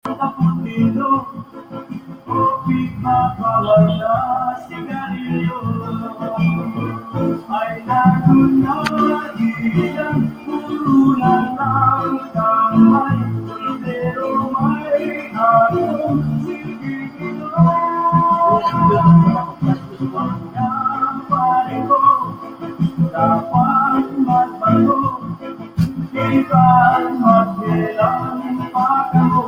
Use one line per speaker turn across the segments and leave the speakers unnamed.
Kaputino, kopit makawal na sigarilyo ay nagunagilang purunan ng kamay, pero may akong sigilo. Mga pareho, dapat magbago, iba't magbilang pagamo.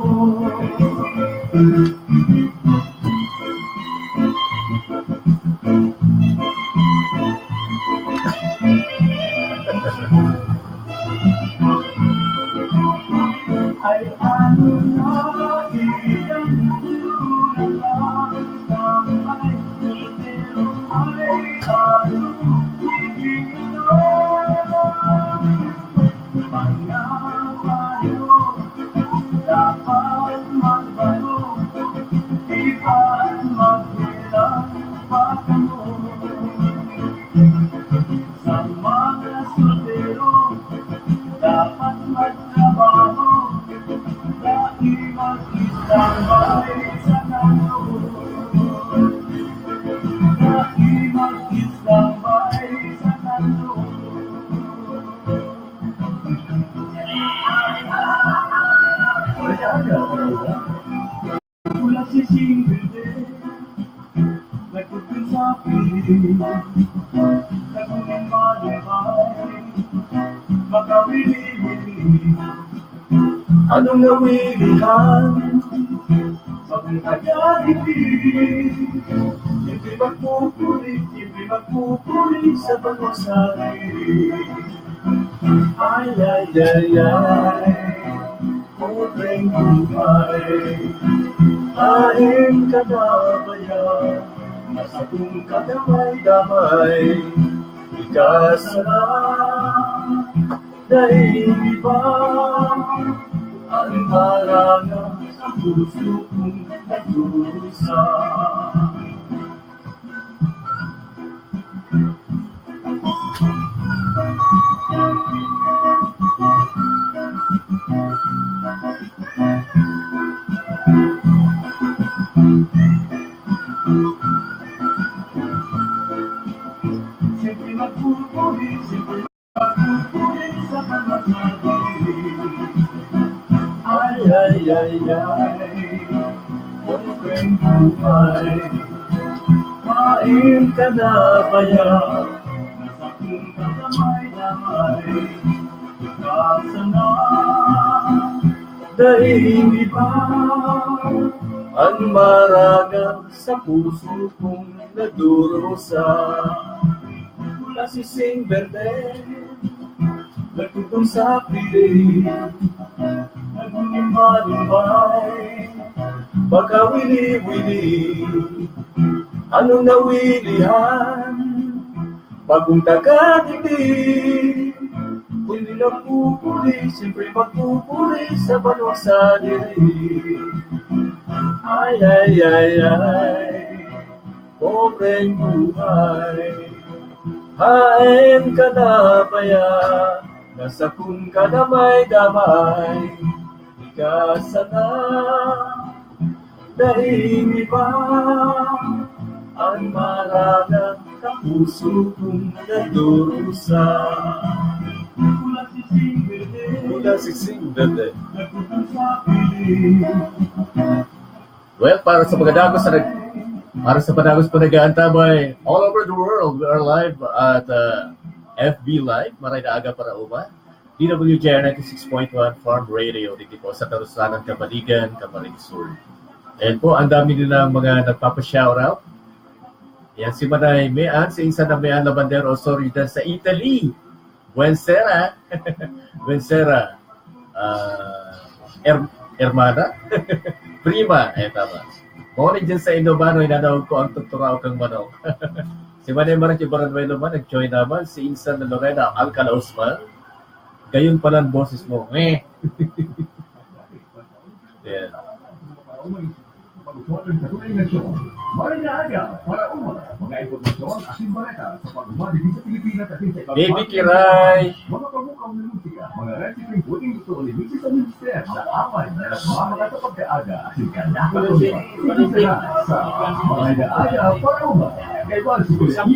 Ay ano na ilang tulad lang kamay, pero ay ano sigilo. Mga pareho, dapat magbago, iba't magbilang pagamo. Sa mga soltero, dapat magtrabaho, dahil mag-isambay sa kanto. Dahil mag-isambay sa kanto. Mula si Singilde, nagtutun sa piling, nagunin malibay, makawili-wili. Anong nawilihan? Pagong kagalitin, hindi magpupulit sa bagong sarili. Ay, ay, ay, ay, pobreng buhay. Kain ka na ba yan? Nasa kung kadamay-damay, ikasa na dahil iba ang marana sa puso kong nagdurusa. Siyempre magpupuli sa pagmamahali. Ay, ay, ay, ay, pobreng buhay. Kain ka na ba yan? Nasa kung kadamay-damay, ikasa na dahil iba ang marana sa puso kong nagdurusa. Mula si Sing Verde, nagtutong sa piling, nagunin malibay, baka wili-wili. Anong nawilihan? Bagong taga-dibi, hindi nagpupuli, siyempre magpupuli sa banwang sa diri. Ay, ay, ay, ay, pobreng buhay. Hain ka na ba yan? Nasa kung kadamay-damay, ikasa na dahil iba ang marana sa puso kong nagdurusa. Mula si Singilde, nagtutong sa piling. Well, para sa padagos po nag-aantabay all over the world, we are live at FB Live, Marhay na Aga Parauma, DWJR 96.1 Farm Radio, dito po sa Tarusanan, Kabaligan, Camarines Sur. And po, ang dami nilang mga nagpapa-shoutout. Yan si Manay Mean, si Insan na Mean Labandero, sorry, dan sa Italy. Buensera. Buensera. Hermana. Prima. Tama. Morning dyan sa Indobano, inanawag ko ang tuturaw kang manok. Si Manay Maranti Baranway naman, nag-join naman. Si Insan na Lorena, Alcala Usman. Gayon pala ang boses mo. Yeah. Baby Kiray.
Mexican puting ito ulit sa minister na aman na nagmamaka sa pagkaaga at ikanakalumpa. Sa mga Aga Parauma. Kay Magsimula ang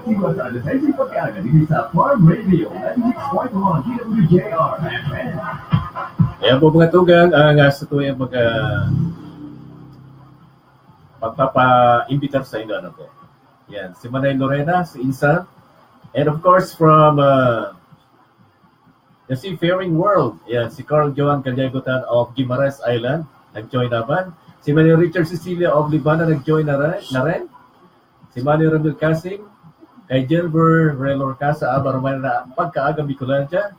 siwa sa alas 6 pagkaaga din sa Farm Radio 96.1 DWJR.
Ayan po mga tugang, ang sa tuyang pagpapa-imbitar sa inyo, ano po. Yan, si Manay Lorena, si Insa, and of course from the Seafaring World, yan, si Carl Joan Callegutan of Guimaras Island, nag-join naman. Si Manny Richard Cecilia of Libana, nag-join na rin. Si Manny Ramil Casing, kay Gilbert Relor Casa, Aga Parauma na pagkaaga Bicolanja.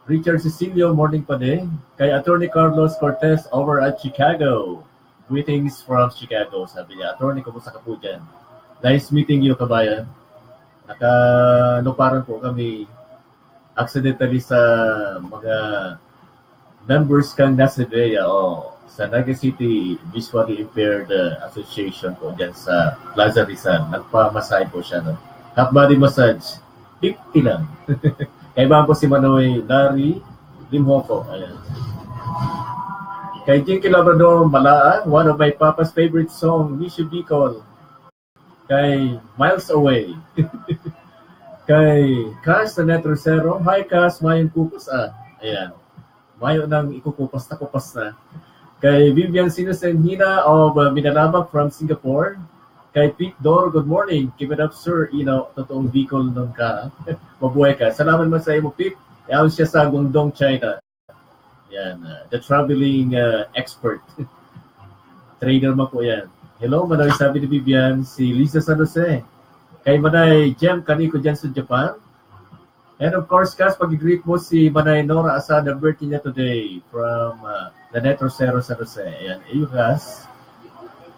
Richard Cecilio, morning pa din. Kay Attorney Carlos Cortez over at Chicago. Greetings from Chicago, sabi niya. Attorney, kumusta ka po dyan? Nice meeting you, kabayan. Nakaluparan po kami accidentally sa mga members kang Nasivea o sa Naga City Visually Impaired Association po dyan sa Plaza Rizal. Nagpamasahe po siya. No? Half body massage. 50 lang. Kaibahan po si Manoy Dari Limhoco. Ayan. Kay Jinky Labrador Malaa, one of my papa's favorite song, Miss You Bicol. Kay Miles Away. Kay Cass na Netrosero, hi Cass, mayong kupas Ayan. Mayo nang ikukupas na kupas na. Kay Vivian Sinusenhina of Minalabak from Singapore. Kay Pete Dor, good morning. Keep it up, sir. Totoong Bicol nung ka. Mabuhay ka. Salamat mo sa iyo, Pete. Yan siya sa Guangdong, China. Yan, the traveling expert. Trainer mo po yan. Hello, Manay, sabi ni Vivian, si Lisa San Jose. Kay Manay Jem Kaniko dyan sa Japan. And of course, Kas, pag-greet mo si Manay Nora Asada, birthday niya today from the Netro San Jose. Ayan, iyo Kas.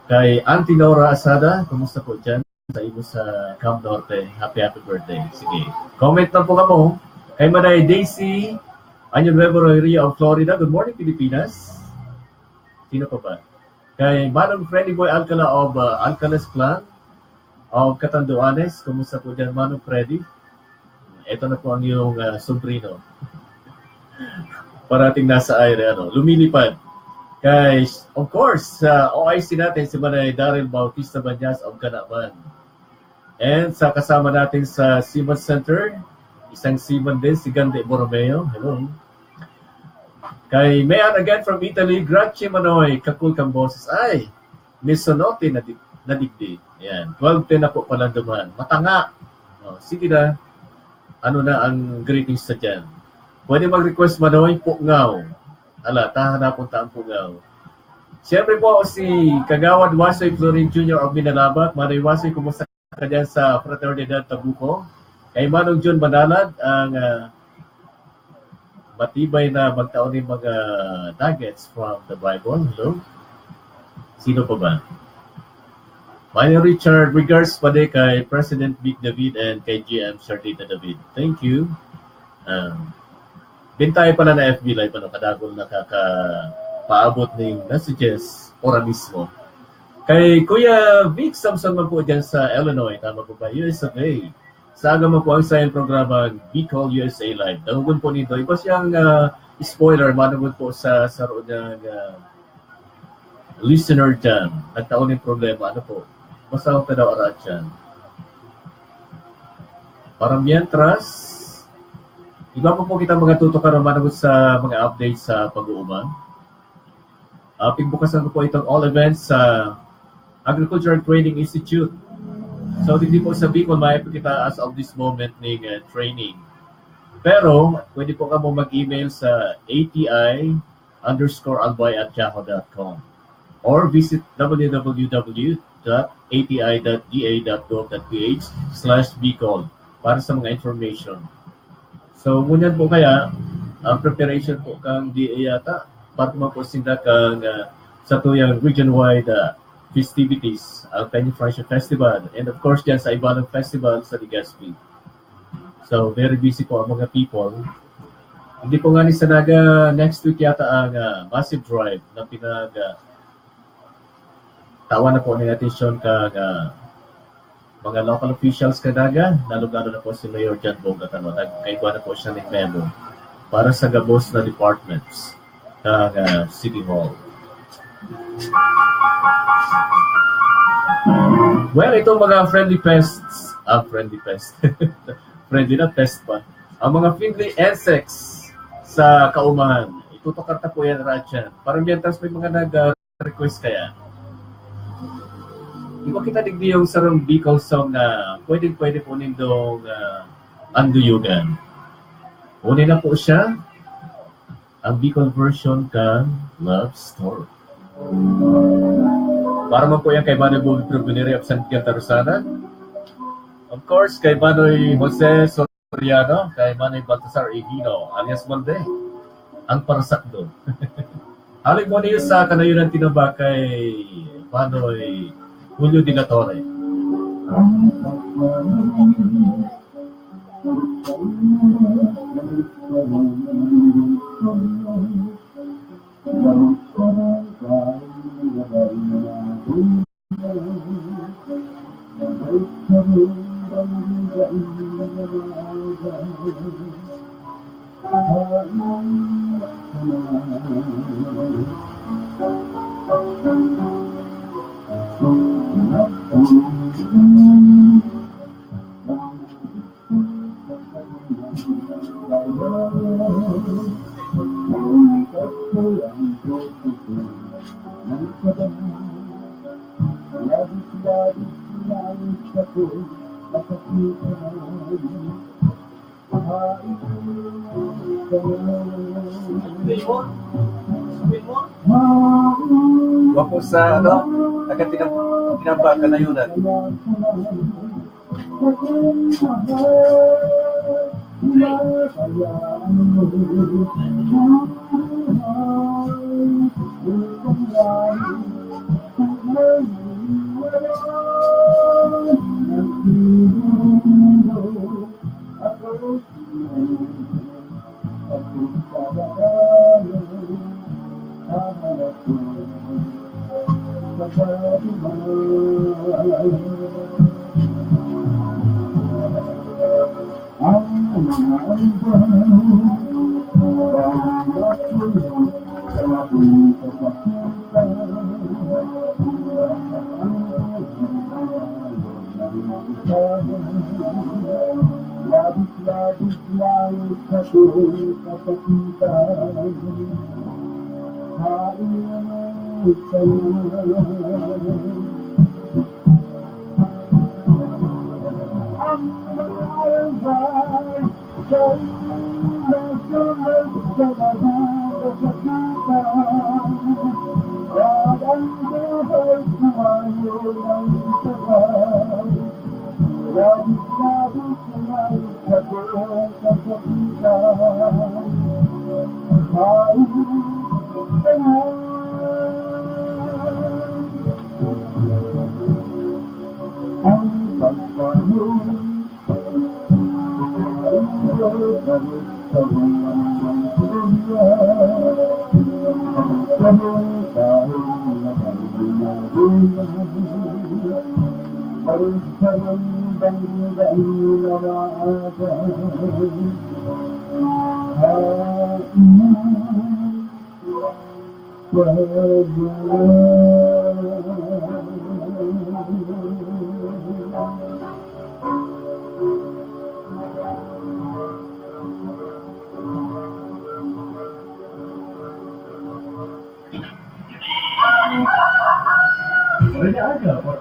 Kay Auntie Nora Asada, kumusta po dyan sa iyo sa Camp Norte? Happy birthday. Sige. Comment lang po kamo. Kay Manay Daisy, Año Nuevo Rosario of Florida. Good morning, Pilipinas. Sino pa ba? Kay Manong Freddy Boy Alcala of Alcala's Clan of Catanduanes. Kumusta po dyan, Manong Freddy? Ito na po ang iyong sombrino. Parating nasa aire, lumilipad. Kay, of course, sa OIC natin, si Manay Daryl Bautista Banyas of Ganaman. And sa kasama natin sa Seaman Center, isang Seaman din, si Gande Borromeo. Hello. Kay Mayan again from Italy, Grazie Manoy, kakul kang boses. Ay, Miss Sonote na digdi. Ayan, 12-10 na po palang duman. Matanga. Sige na. Ano na ang greetings sa dyan? Pwede mag-request Manoy, Pungaw. Tahanapon ta ang Pungaw. Siyempre po si Kagawad Wasoy Florin Jr. of Minalabak. Manoy Wasoy, kumusta ka dyan sa Fraternidad Tabuco? Kay Manong John Manalad, ang matibay na magtaon ng mga nuggets from the Bible. Hello? Sino pa ba? Manong Richard, regards pa din kay President Big David and kay GM Shartita David. Thank you. Bintay pala na FB Live, kadagol nakakapaabot ng messages ora mismo. Kay Kuya Vic Samson man po dyan sa Illinois, tama po ba? USA. Sa aga mo po ang sayang programa Bicol USA Live. Tangugon po nito. Iba siyang spoiler, managon po sa roon ng listener dyan. Nagtaon yung problema. Ano po? Masahong ka daw arat dyan. Para mientras, iba po kita mga tutukan managon sa mga updates sa pag-uumang. Pigbukasan ko po itong all events sa Agricultural Training Institute. So, hindi po sa Bicol, may kita as of this moment ng training. Pero, pwede po ka mo mag-email sa ati_albay@yahoo.com or visit www.ati.da.gov.ph/Bicol para sa mga information. So, ngunyan po kaya, ang preparation po kang DA yata para maposinda kang sa tuyang region-wide festivities, ang Penny Friendship Festival, and of course dyan sa Ibanang Festival sa Legazpi. So, very busy po ang mga people. Hindi po nga ni Sanaga, next week yata ang massive drive na tawa na po ng atensyon kag mga local officials kadaga, lalo-lalo na po si Mayor John Bogatano, nagkaigwa na po siya ng memo. para sa gabos na departments ng City Hall. Well, itong mga friendly pests, friendly na pest pa, ang mga friendly insects sa kaumahan, itutukarta po yan, Ratchan. Parang yan, tapos may mga nag-request kaya. Di ba kita digdi yung sarang Bicol song na pwede po nindong anduyugan. Una na po siya, ang Bicol version ka Love Story. Para man po yan kay Manoy Bobby Provenere of San Miguel Tarusana. Of course, kay Manoy Jose Soriano, kay Manoy Baltasar Egino, alias Malde, ang parasakdo. Halik mo niyo sa kanayunan tinaba kay Manoy Julio Di La Torre. Wapo sa agad tinamba ka na yun.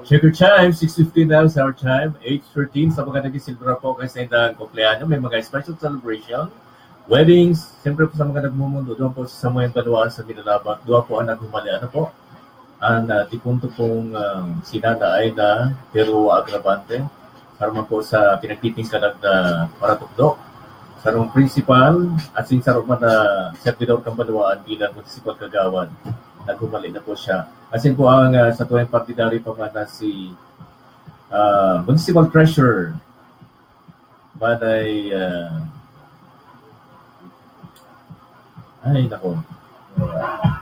Check your time, 6:15 now sa our time, 8:13 sa mga nag-isilbra po kasi sa kumpleanyo, may mga special celebration, weddings, siyempre po sa mga nagmumundo, doon po sa Samuel Baluan sa Minalaba, doon po ang naghumali, po, ang tipunto pong sinana ay na pero agravante, sarma po sa pinagtitingkalag na paratukdo, sarong principal, at sinsarong man na servidor kang Baluan bilang municipal kagawan. Naghumali na po siya. Asin po ang sa tuwing partidary pa man na si Municipal Treasurer Manay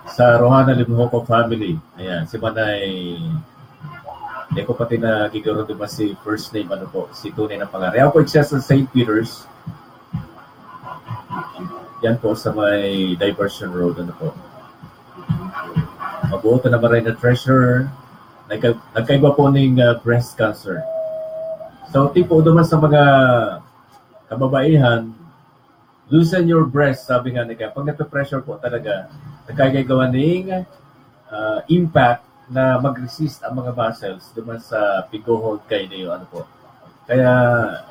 sa Rohana Limhoco family. Ayan, si Manay hindi ko pati na gigaro diba si first name si tunay na pangalan. Ako po siya sa St. Peter's. Yan po sa may diversion road. Ano po. Mabuto na Marhay na treasure. Nagkaiba po ng breast cancer. So, tipo naman sa mga kababaihan, loosen your breast, sabi nga nila. Pag nagpe-pressure po talaga, nagkagagawa ng impact na mag-resist ang mga muscles duman sa pig-hold kayo na yun. Ano po. Kaya,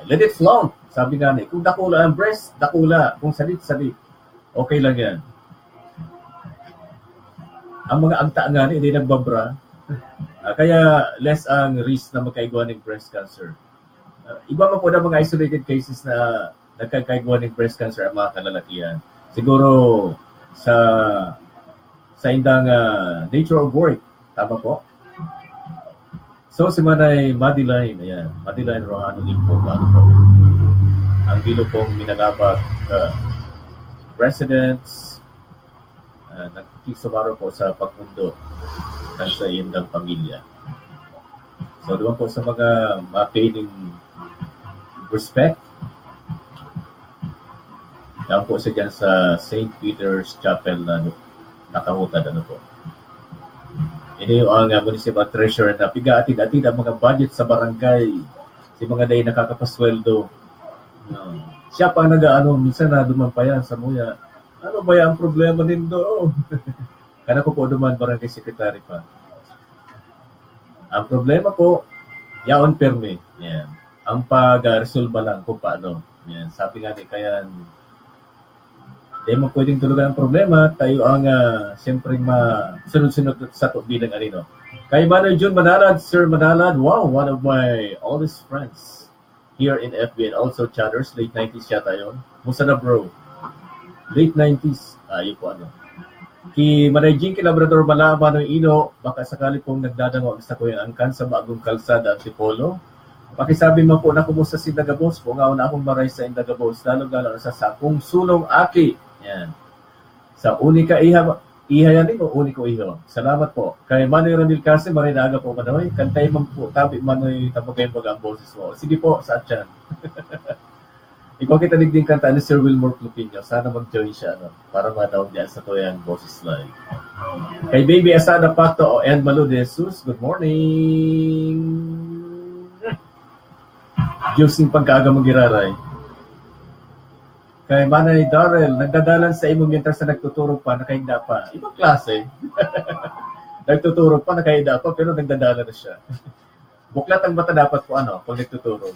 let it flow. Sabi nga nila, kung dakula ang breast, dakula. Kung salit-salit, okay lang yan. Ang mga agta nga nila, hindi nagbabra. Kaya less ang risk na magkaigwa ng breast cancer. Iba man po na mga isolated cases na nagkakaigwa ng breast cancer ang mga kalalakihan. Siguro sa indang nature of work. Tama po? So si Manay Madeline, ayan, Madeline Rohano Limpo, ano po? Ang bilo pong minalabak residents, nagkikisumaro po sa pagmundo ng sa indang pamilya. So, doon po sa mga mapaining respect, doon po siya dyan sa St. Peter's Chapel na nakahutad. Ano po. Ini ang municipal treasurer na piga-atid-atid ang mga budget sa barangay. Si mga day nakakapasweldo. Siya pa minsan na dumampayan sa muya. Ano ba yung problema din doon? Kana ko po duman barangay secretary pa. Ang problema po, yaon perme. Yan. Ang pag-resolve lang kung paano. Yan. Sabi nga ni kaya di mo pwedeng tulugan ang problema, tayo ang siyempre sunod-sunod sa bilang Ireno. Kay Manoy June Manalad, Sir Manalad, wow, one of my oldest friends here in FB and also chatters, late 90s yata yun. Musta na bro? Late 90s, yun po ano. Ki Manay Jinky Labrador Malama ng Ino, baka sakali pong nagdadangog sa Kuya Angkan sa bagong kalsada at Tipolo. Pakisabi mo po na kumusta si Dagabos po, nga una akong maray sa Indagabos, lalo-lalo sa sakong sulong aki. Yan. Sa unika iha yan din o uniko iho. Salamat po. Kay Manoy Ramil kasi, maray na aga po Manoy. Kantay man po, tabi Manoy, tapagay mo ang boses mo. Sige po, sa atyan. Ikaw kita nagding kanta ni Sir Wilmore Clupinho. Sana mag-join siya, para matawag diyan sa tuyang boses live. Kay Baby Asada Pacto and Malo de Jesus, good morning. Diyos yung pagkaaga mag-iraray. Kay Manay Darrell, nagdadalan sa imo mientras na nagtuturo pa, nakahinda pa. Ibang klase. Nagtuturo pa, nakahinda pa, pero nagdadalan na siya. Buklat ang mata dapat po, pag nagtuturo.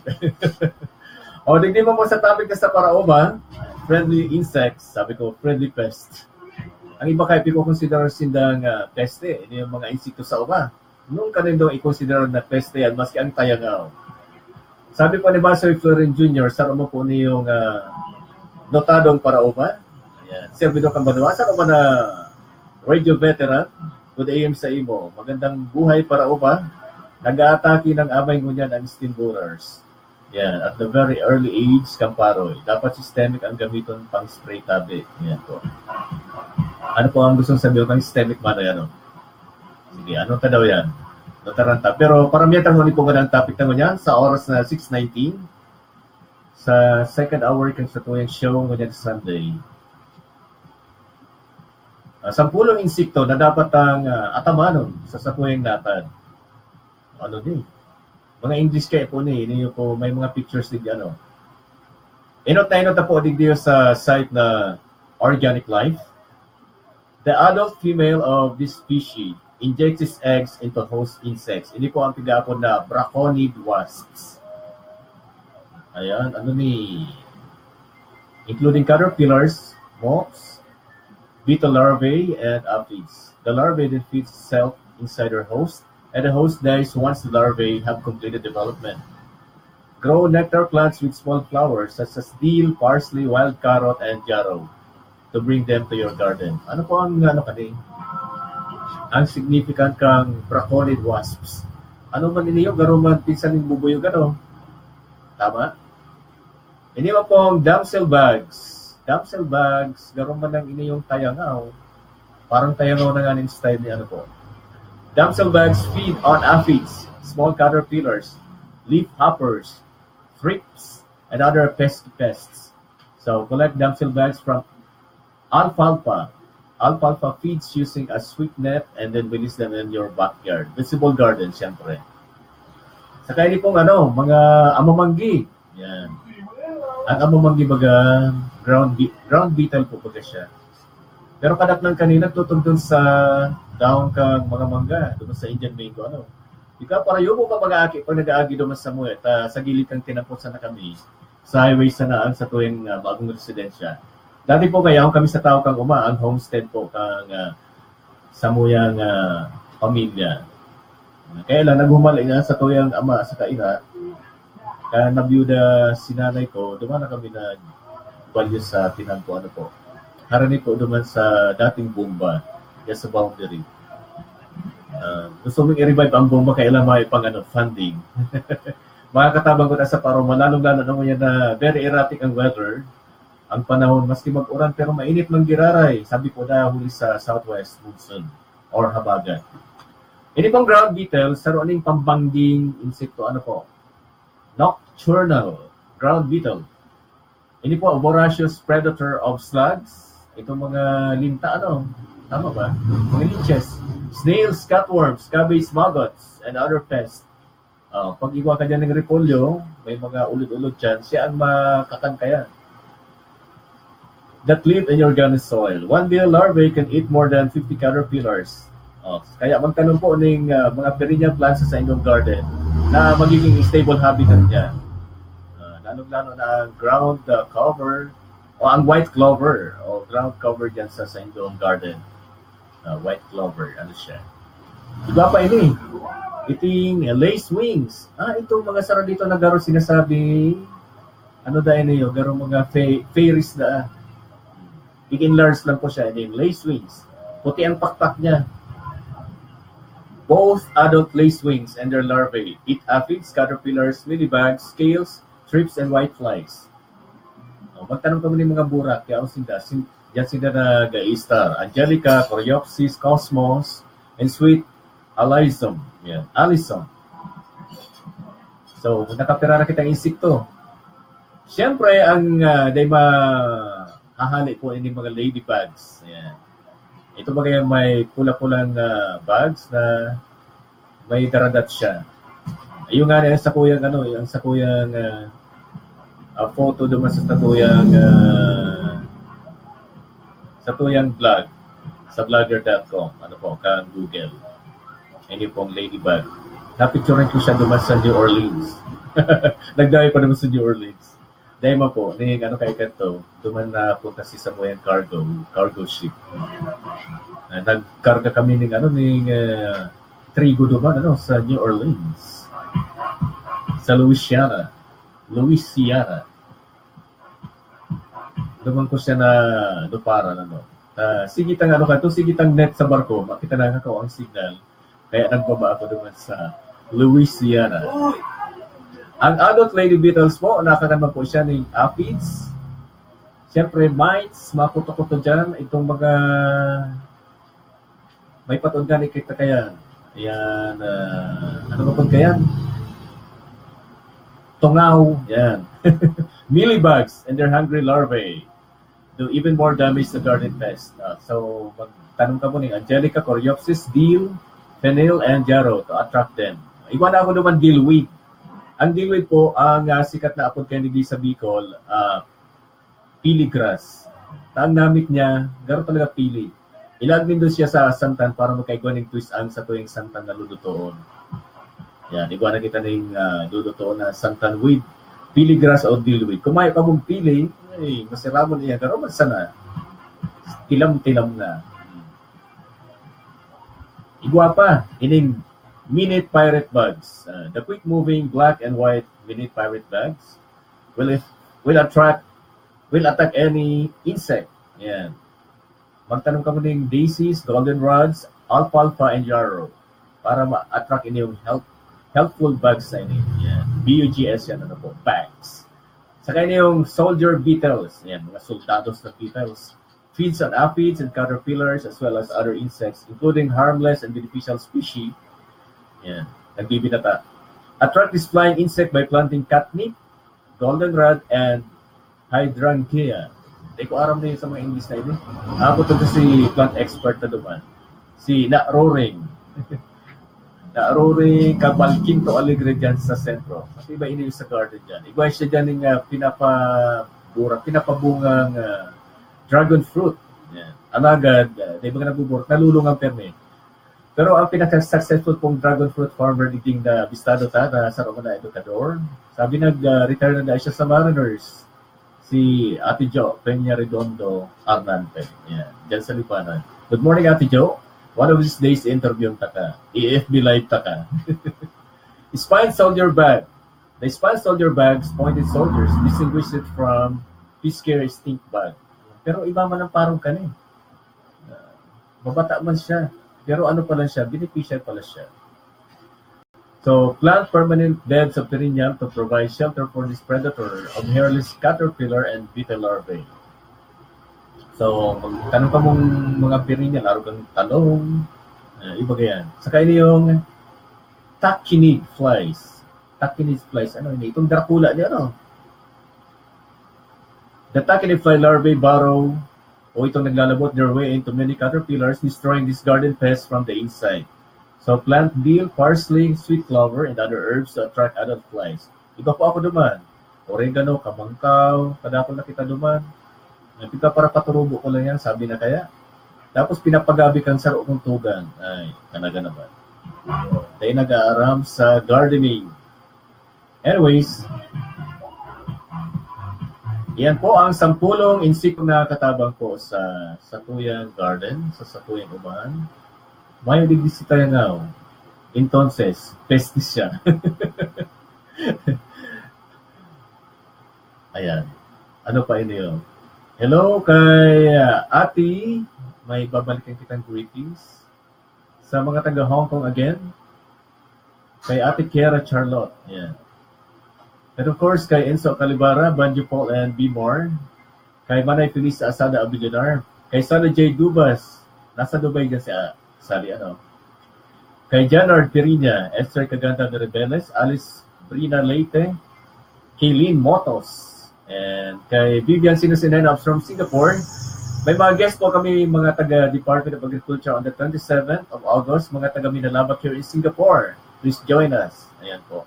O, digdi mo sa topic na sa Parauma, friendly insects, sabi ko, friendly pest. Ang iba kayo, ko consider sindang peste, hindi yung mga insekto sa uma. Nung kanindong i-consider na peste yan, maski ang tayangaw. Sabi po ni Basoy Florin Jr., sa mo po niyong notadong Parauma. Ayan. Servidor Kambanwa, sa mo na radio veteran, good AM sa imo. Magandang buhay Parauma. Nag-aatake ng amay ngunyan ang steamboaters. Yan, at the very early age, Kamparoy. Dapat systemic ang gamiton pang spray tabi. Yan po. Ano po ang gustong sabihin ng systemic man yan? Sige, anong ka daw yan? Notaranta. Pero paramihan tanong po nga ng topic na yan sa oras na 6:19 sa second hour kang sa tuyang show ngunyan Sunday. 10 insekto na dapat ang atamanon sa satuyang natad. Ano din? Mga English kayo po niyo po may mga pictures din Inot na po digdiyo sa site na Organic Life. The adult female of this species injects its eggs into host insects. Ini po ang pigapon na braconid wasps. Ayan, including caterpillars, moths, beetle larvae, and aphids. The larvae then feeds itself inside their host, and the host dies once the larvae have completed development. Grow nectar plants with small flowers such as dill, parsley, wild carrot, and yarrow to bring them to your garden. Ano po ang ang significant kang braconid wasps? Ano man niyo garuman pinsan ng bubuyog Tama? Ini mo pong damsel bugs. Damsel bugs, garuman ng iniyong tayangaw. Parang tayangaw na nga ng style ni po. Damsel bugs feed on aphids, small caterpillars, leaf hoppers, thrips, and other pesky pests. So collect damsel bugs from Alfalfa. Alfalfa feeds using a sweep net and then release them in your backyard. Vegetable garden, syempre. Saka ini pong mga amamanggi. Yan. Ang amamanggi baga, ground beetle po baga siya. Pero kadak lang kanina tutong dun sa daon kang mga mangga, dun sa Indian mango, Ika para yung ka mag-aagi, pag nag-aagi doon sa muet, sa gilid kang tinapusan na kami, sa highway sa naan sa tuwing bagong residensya. Dati po kaya kami sa tao kang ang homestead po kang sa muyang pamilya. Kaya lang naghumalay nga sa tuyang ama sa kaina, kaya nabiyuda si nanay ko, duman na kami na value sa tinangko po. Harani po duman sa dating bomba, sa boundary. Gusto mong i-revive ang bomba, kailan may pang funding. Mga katabang ko na sa Parauma, lalong-lalo naman yan na very erratic ang weather. Ang panahon, maski mag-uran, pero mainit mang giraray. Sabi po na huli sa southwest monsoon or habagat. Ini pong ground beetle, saruaning pambangging insekto, nocturnal ground beetle. Ini po, a voracious predator of slugs. Itong mga linta, tama ba? Mga leeches, snails, cutworms, cabbage, maggots, and other pests. Pag iwa ka dyan ng repolyo, may mga ulod-ulod dyan, siya ang makakangkayan. That live in your garden soil. One male larvae can eat more than 50 caterpillars. Kaya magtanong po ng mga perennial plants sa inyong garden na magiging stable habitat niya. Lalo-lalo na ground cover o ang white clover o ground cover dyan sa inyong garden. White clover, siya. Iba pa ini. Iting lace wings. Itong mga sara dito na garo sinasabi, garo mga fairies na. I-enlarge lang po siya. Lace wings. Puti ang pakpak niya. Both adult lace wings and their larvae eat aphids, caterpillars, mealybugs, scales, thrips, and whiteflies. Magtanong kami ng mga burak. Kaya diyan sila nag-i-star. Angelica, Coreopsis, Cosmos, and Sweet Alizum. Yan. Alizum. So, nakapira na kitang insekto. Siyempre, ang hahali po ini mga ladybugs. Yan. Ito bagay may pula-pulang bugs na may daradat siya. Yung nga sa kuyang photo duman sa tuyang vlog sa vlogger.com kang Google. Ini pong ladybug. Napicturean ko siya duman sa New Orleans. Nagdayo pa naman sa New Orleans. Dahil po, kay Kanto, duman na punta si Samoyan cargo ship. Nagkarga kami ng trigo duman sa New Orleans. Sa Louisiana. Duman ko siya na para sigitang sigitang net sa barko, makita na ako ang signal. Kaya nagbaba ako duman sa Louisiana. Ang adult lady beetles po, nakakaman po siya ng aphids. Siyempre, mites, makuto-kuto dyan. Itong mga may patungan kita kaya. Ayan, ba po kaya? Tungaw, yan. Mealybugs and their hungry larvae do even more damage to garden pests. So, magtanong ka po ng Angelica, Coreopsis, Deal, Fennel, and Jarrow to attract them. Iwan ako naman dealweed. Ang dealweed po, ang sikat na apod candy sa Bicol, pili grass. Ang namit niya, garo talaga pili. Ilagnin doon siya sa santan para magkaiguan ng twist ang sa tuwing santan na ludutoon. Yan, iguan na kita ng ludutoon na santan with pili grass o dealweed. Kung may pa mong pili, masiramo niya. Garo man sana. Tilam-tilam na. Igwa pa, ining minute pirate bugs. The quick-moving black and white minute pirate bugs will attack any insect. Yan. Magtanong ka mo ng daisies, goldenrods, alfalfa, and yarrow para ma-attract inyong helpful bugs sa inyo. Yan. BUGS yan, bugs. Saka inyong soldier beetles. Yan, mga soldados na beetles. Feeds on aphids and caterpillars as well as other insects, including harmless and beneficial species. Yan, nagbibinata. Attract this flying insect by planting catnip, goldenrod, and hydrangea. Hindi ko aram na yun sa mga English na yun. Ako to si plant expert na duman. Si Na Roring. Na Roring Kabalkin to Alegre dyan sa sentro. Kasi iba ini sa garden dyan. Igway siya dyan ng pinapabungang dragon fruit. Yan. Alagad, di ba nabubura, nalulungang perme. Pero ang pinaka-successful pong dragon fruit farmer ding na bistado na sa Roma na edukador, sabi nag-retire na siya sa Mariners, si Ate Jo, Peña Redondo Arnante. Yan, dyan sa Lipanan. Good morning, Ate Jo. One of these days, interview taka. EFB live taka. Spine soldier bag. The spine soldier bags, pointed soldiers, distinguish it from Piscary stink bag. Pero iba man ang parang kanin. Mabata man siya. Pero ano pala siya? Beneficial pala siya. So, plant permanent beds of perennial to provide shelter for this predator of hairless caterpillar and beetle larvae. So, tanong ka mong mga perennial, laro kang talong, iba ganyan. Saka ini yung tachinid flies. Tachinid flies, ano ini? Itong Dracula niya, ano? The tachinid fly larvae burrow o itong naglalabot their way into many caterpillars, destroying these garden pests from the inside. So plant dill, parsley, sweet clover, and other herbs to attract adult flies. Iba po ako duman. Oregano, kamangkaw, kadakol na kita duman. Napita para paturubo ko lang yan, sabi na kaya. Tapos pinapagabi kang saro kong tugan. Ay, kanaga naman. Tayo nag-aaram sa gardening. Anyways, yan po ang 10 insect na katabang ko sa Satuyang Garden, sa Satuyang Ubahan. Mayo digdisita yan nga. Entonces, pestis siya. Ayan. Ano pa yun? Hello kay Ati. May babalikan kitang greetings. Sa mga taga Hong Kong again. Kay Ate Kiera Charlotte. Ayan. And of course, kay Enzo Calibara, Banjo Paul, and B. Moore. Kay Manay Felisa Asada Abidonar. Kay Sally J. Dubas. Nasa Dubai dyan si Sally, ano. Kay Janard Pirina, Esther Caganta de Rebeles, Alice Brina Leite, Kaylin Motos, and kay Vivian Sinusinenov from Singapore. May mga guest po kami, mga taga Department of Agriculture on the 27th of August, mga taga Minalabak here in Singapore. Please join us. Ayan po.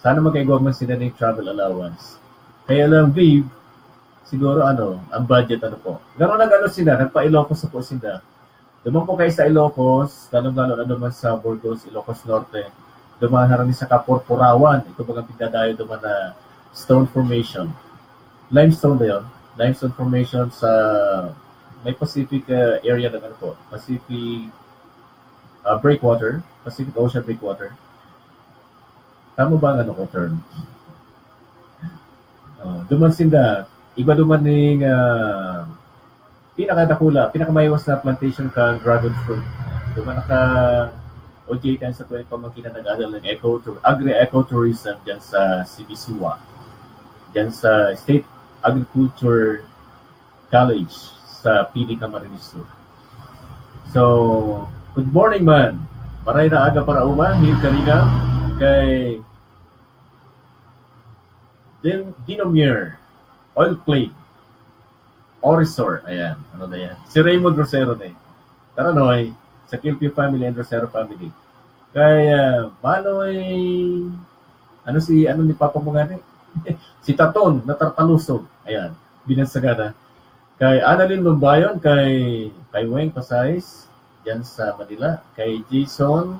Sana mag-igwag man sila ng travel allowance. Kaya lang, Viv, siguro ang budget po. Gano'n sila, nagpa-Ilocos po sila. Duman po kayo sa Ilocos, lalong-lalo na duman sa Burgos, Ilocos Norte. Duman na rin sa Kapurpurawan. Ito bagang pigdadayo duman na stone formation. Limestone na yun. Limestone formation sa may Pacific area na po. Pacific breakwater. Pacific Ocean breakwater. Tama ba ang ko term? Duman sila. Iba duman ng pinakamaywas na plantation ka dragon fruit. Duman OJ kan sa tuwing pamangkin na nag-aaral ng agri-ecotourism dyan sa Sibisua. Dyan sa State Agriculture College sa PD Camarines Sur. So, good morning man. Marhay na Aga Parauma, Hil Karina, kay Dinomier, Oil Plate, Orisor, ayan, ano na yan. Si Raymond Rosero na eh. Tara noy, sa Kilpio family and Rosero family. Kaya, Manoy, ano ni Papa mo nga si Taton, natartalusog. Ayan, binansagana. Kay Annalyn Lumbayon, kay Weng Pasayas, dyan sa Manila. Kay Jason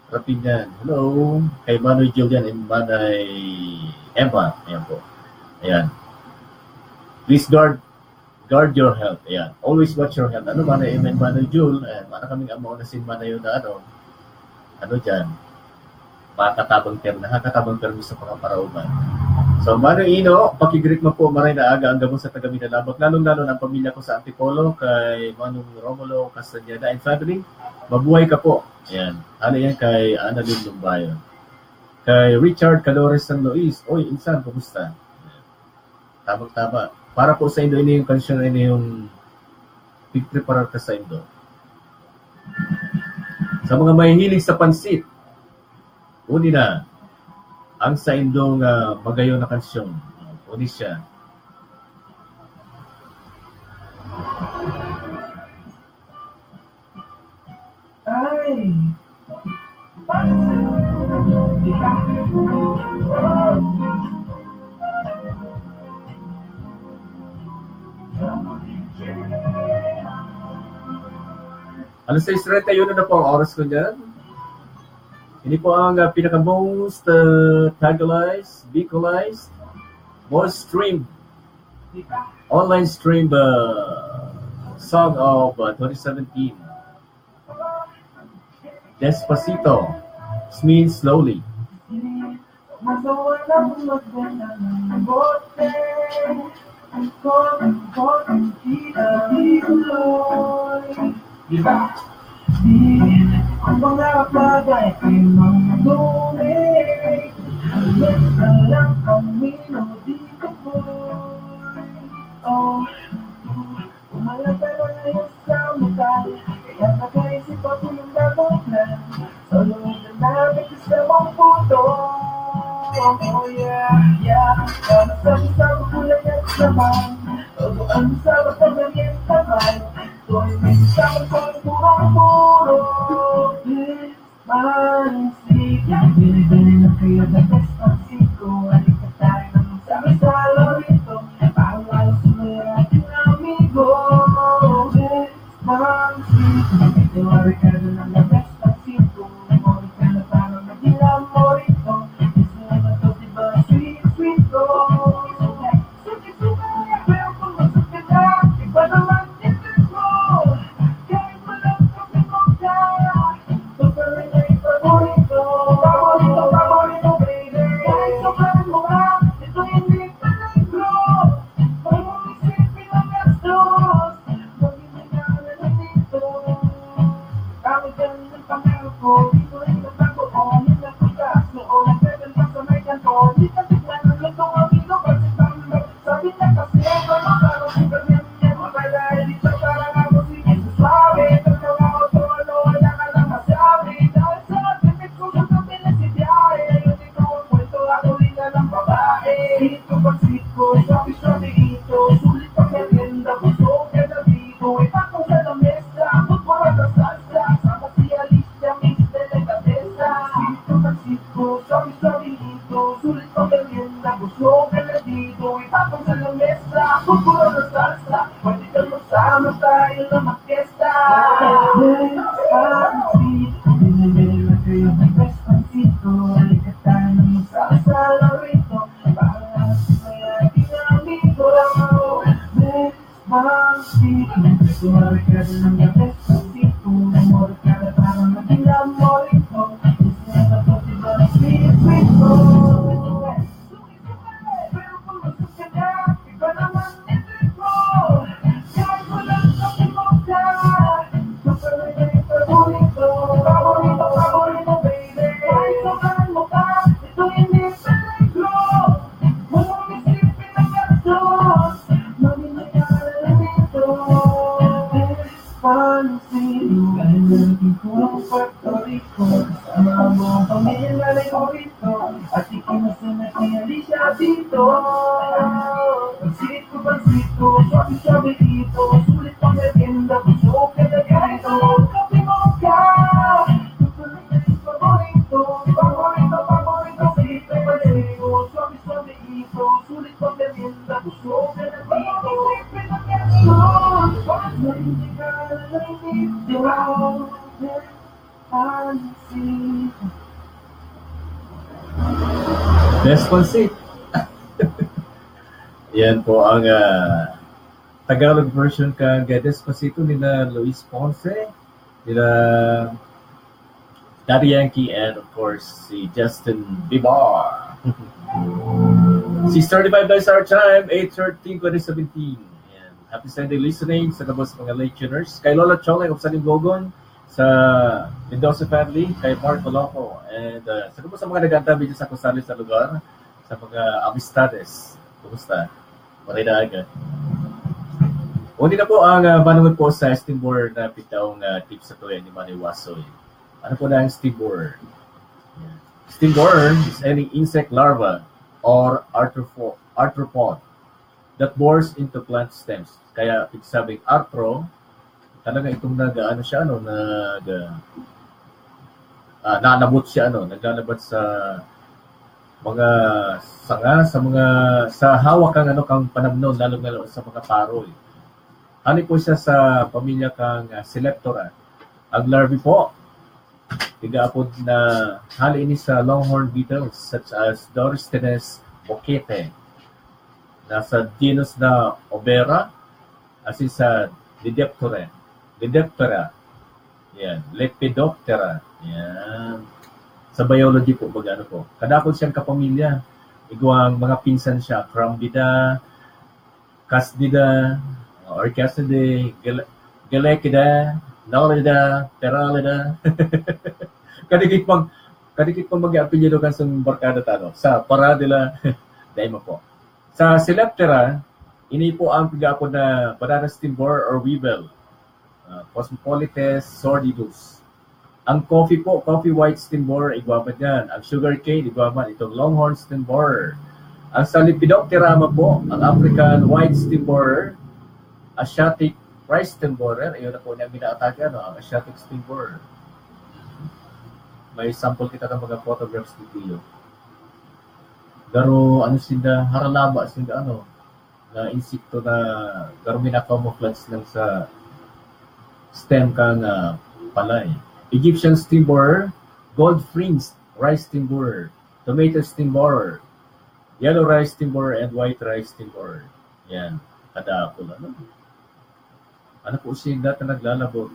Rapinyan, hello. Kay Manoy Jillian and Manay Emma, ayan po. Ayan. Please guard your health. Ayan. Always watch your health. Ano ba na Amen Manoy Jul? Ayan. Mana kaming amo na sin Manoy na ano dyan. Makatabang term na. Hakatabang term sa mga parauman. So, Manoy Ino, pakigreet mo po Marhay na Aga ang gamon sa taga Minalabak. Lalong-lalo ng pamilya ko sa Antipolo, kay Manong Romulo Castañeda and family. Mabuhay ka po. Ayan. Ano yan kay Annalyn Lumbayon. Kay Richard Calores San Luis. Oy, insan, kumusta? Tama. Para po sa Indo, ini yung kansyon, ini yung pigpreparar ka sa Indo. Sa mga mahihilig sa pansit, uni na, ang sa Indong magayon na kansyon. Uni siya. Alas 6:31 na po ang oras ko dyan. Hindi po ang pinaka-most tagalized, Bicolized, most streamed, online streamed song of 2017. Despacito. It means slowly.
Ang mga bagay ay mga dumi. Basta lang kami dito po. Oh, umalapala na yung sa mukha. Kaya nag-iisip ako yung gagawin na. Sa loob na namin sa mong puto. Oh yeah, yeah. Kaya sabi-sabi ko lang yan naman. O ang sabi sa ganyan naman. Tuwag may sabi ko ang puro-puro. Mansip, binibili na kayo na Despacito. Halika tayo ng sabi sa lorito. Parang alas sumira ating amigo. Mansip, itiwari ka na ng Despacito. Mori ka na parang nagila morito. Gusto na ba ito diba sweet, sweet ko? Suki-suki, pero kung masakit ka, iba naman ito ko. Kahit walang kape mo kaya. Paborito, baby. Kahit sobrang mukha, ito hindi peligro. Huwag mong isipin ang gastos. Magiging na dito. Kami dyan ng pangako ko. Dito rin ang tago ko. Yun ang pagkas noon. Nagpepel pa sa may kanto. Di ka tikman ang lutong amigo. Kasi tanda, sabi na kasi ako parang si ganyan niya. Makala dito parang ako si Jesus. Sabi, talaga ako to. Ano, wala ka lang masabi. Dahil sa tipid ko sa kabila si Biyahe. Ayun ito ang kwento. Ako rin na ng babae. Dito pag-sit ko. Sabi-sabi ito. Sulit pang merienda. Busog ka na dito. Ipatong sa lamesa. Tutwara na salsa. Sama si Alicia. Mix de legatesa. Dito pag-sit ko. Sabi-sabi ito. Sulit pang merienda. Busog ka na dito. Ipatong sa lamesa. Tutwara na salsa. Pwede ka magsama tayo na mag-fiesta. Despacito, binibili na kayo ng Despacito. Halika tayo na magsasala rito. Para sa ating amigo. Despacito, tuwari ka din ng Despacito. Mori ka na parang naging amorito. Gusto na ba ito diba sweet, sweet ko? Pero kung masuk ka na, iba naman ito ko. Kahit walang kape mo ka. Paborito, baby. Kahit sobrang mukha, ito hindi peligro. Huwag mong isipin ang gastos. Mamimigala lang ito. Despacito, kahit nalating ko ang Puerto Rico. Kasama ang buong pamilya na ko rito. At ikinasunod ni Alicia dito. Pagsit ko, sabi-sabi dito. Sulit pang merienda, busog ka na ganito. Kape mo ka. Paborito, sito paligro. Sabi-sabi dito. Sulit pang merienda, busog ka na dito. Isipin ang gastos. Hindi ka na dito.
Despacito. Yan po ang Tagalog version kang Despacito nila Luis Ponce, nila Daddy Yankee, and of course si Justin Bieber. 6:35 guys our time, 8/13/2017. And happy Sunday listening sa labas mga listeners. Kay Lola Chong of Salimbogon, sa Mendoza family, kay Mark Loco, and sa labas sa mga nag-antabi dyan sa kusali sa lugar, sa mga amistades. Kumusta? Marhay na aga. Uni na po ang manunod po sa steam board na pitawang tips sa tuloy ni Manny Wasoy. Ano po na ang steam board? Steam board is any insect larva or arthropod that bores into plant stems. Kaya sabing arthro, talaga itong nanabot siya, naglalabas sa mga sanga, sa hawak kang panamnon, lalo sa mga paroy. Ano po siya sa pamilya kang Selectora. Ang larvae po, tigaapod na haliin sa longhorn beetles such as Doristhenes boquete, nasa genus na Obera, as in sa Dideptera, yan, Lepidoptera, yan. Sa biology po, ano po, kadakot siyang kapamilya. Iguang mga pinsan siya, Crambida, Casdida, Orchasidae, Galecida, Nolida, Teralida. kadikit pang mag-apelyido kan sa barkada tano. Sa Paradila, dahil mo po. Sa Coleoptera, ini po ang pigapon na banana stem borer or weevil, Cosmopolites sordidus. Ang coffee po, coffee white stem borer, igwaman yan. Ang sugar cane, igwaman itong longhorn stem borer. Ang sa Lepidoptera po, ang African white stem borer, Asiatic rice stem borer, iyon na po niya minaatake, ang Asiatic stem borer. May sample kita ng mga photographs dito. Pero sila, haralaba sila na insekto na garo minacamouflage lang sa stem kang palay. Egyptian stem borer, gold fringed rice stem borer, tomato stem borer, yellow rice stem borer, and white rice stem borer. Yan, kadapol. Ano po siya dati naglalabot?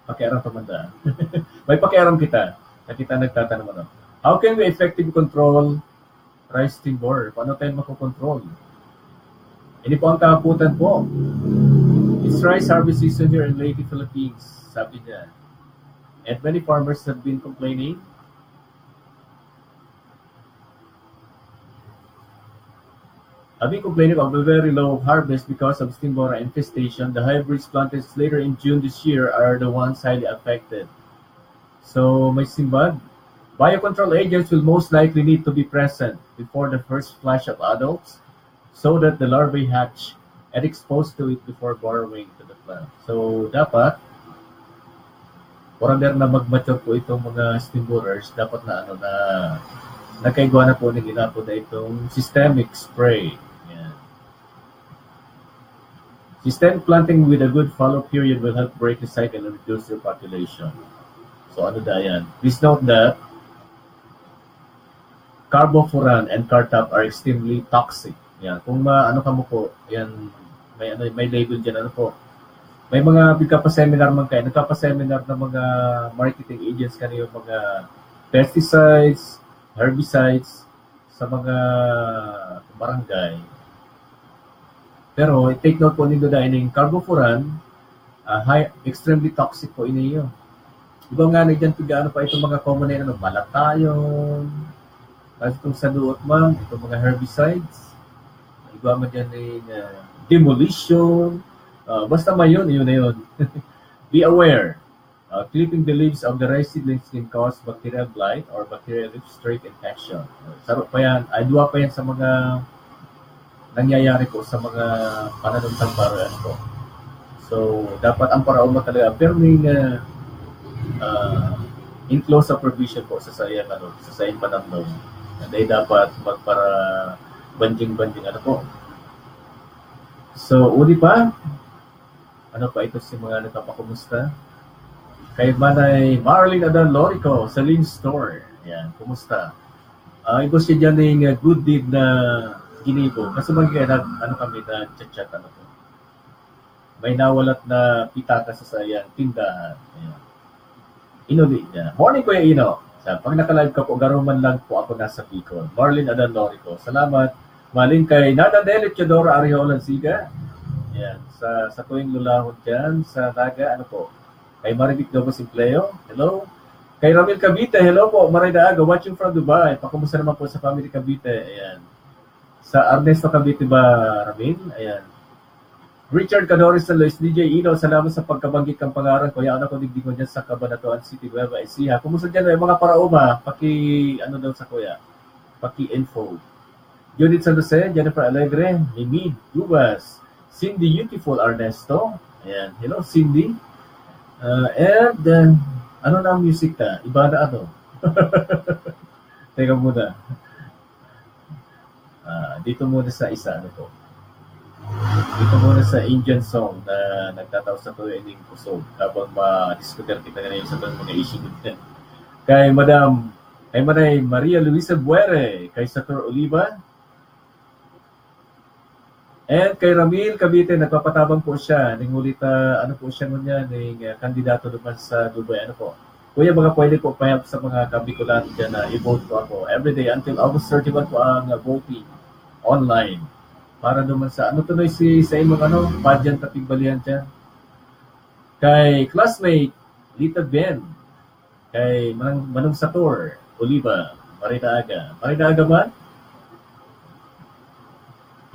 Pakiaram pamandaan. May pakiaram kita na kita nagtatanong how can we effectively control rice stem borer? Paano tayo makokontrol? Ini po ang kaputan po. It's rice harvest season here in Leyte, Philippines, sabi niya. And many farmers have been complaining. Of a very low harvest because of stem borer infestation. The hybrids planted later in June this year are the ones highly affected. So, may simbag. Biocontrol agents will most likely need to be present before the first flush of adults so that the larvae hatch and exposed to it before borrowing to the plant. So, dapat order na mag-mature po itong mga stem borers, dapat na nakaigwa na po nila po na itong systemic spray. Yan. Systemic planting with a good follow period will help break the cycle and reduce their population. So yan? Please note that carbofuran and cartap are extremely toxic. Yan. Kung ka mo po, yan, may label dyan, may mga nagkapaseminar ng mga marketing agents kanina, mga pesticides, herbicides sa mga barangay. Pero take note po nito dahil yung carbofuran, extremely toxic po iniyo. Iba nga na dyan pa itong mga common na malatayon, kasi itong sa duot man, itong mga herbicides, iba man dyan yung demolition, basta may yun na yun. Be aware, clipping the leaves of the rice seedlings can cause bacterial blight or bacterial leaf streak infection. Sarap pa yan, duwa pa yan sa mga nangyayari po sa mga pananumtang baroyan po. So, dapat ang parauma talaga, pero may in-close supervision po sa sayang panamdom. Dahil dapat magpara banding-banding po. So, uli pa, ito si mga nagpapakumusta? Kay Manay Marlene Adan Lorico sa Lynn Store. Yan, kumusta? Ito siya dyan ng good deed na ginibo. Kasi kami na chat-chat po. May nawalat na pitaka sa sayang tindahan. Ayan. Inulit niya. Morning, Kuya Ino. Pag nakalive ka po, garuman lang po ako nasa Bicol. Marlene Adan Lorico. Salamat. Maling kay Nada Delit Teodoro Ariolan Siga. Yan, sa tuwing lulahon dyan, sa Naga, kay Maribik Dobo Simpleo, hello. Kay Ramil Cavite, hello po, Marhay na Aga, watching from Dubai, pakumusta naman po sa family Cavite, ayan. Sa Ernesto Cavite ba, Ramil? Ayan. Richard Cadores sa Luis, DJ Ino, salamat sa pagkabanggit kang pangaran ko, yan ako digdig mo dyan sa Cabanatuan City, Nueva Ecija. Kumusta dyan, mga parauma, daw sa kuya, paki-info. Judith San Jose, Jennifer Alegre, Mimid, Dubas, Cindy Beautiful Ernesto. Ayan. Hello, Cindy. Ano na ang music ta? Iba na Teka muna. Dito muna sa isa. Dito muna sa Indian song na nagtataos sa to ending kusog habang ma-discuter kita na sa mga issue din. Kay Manay Maria Luisa Buere, kay Sator Oliva, and kay Ramil Cavite, nagpapatabang po siya. Ningulit, ano po siya ngunyan, kandidato naman sa Dubai. Ano po? Kuya, baka pwede po pa sa mga kabikulan dyan na i-vote po ako. Everyday until August 31 po ang voting online. Para naman sa, ano tuloy sa imong pageant at tigbalian dyan. Kay classmate, Lita Ben. Kay Manong Sator, Oliva, Marina Aga man?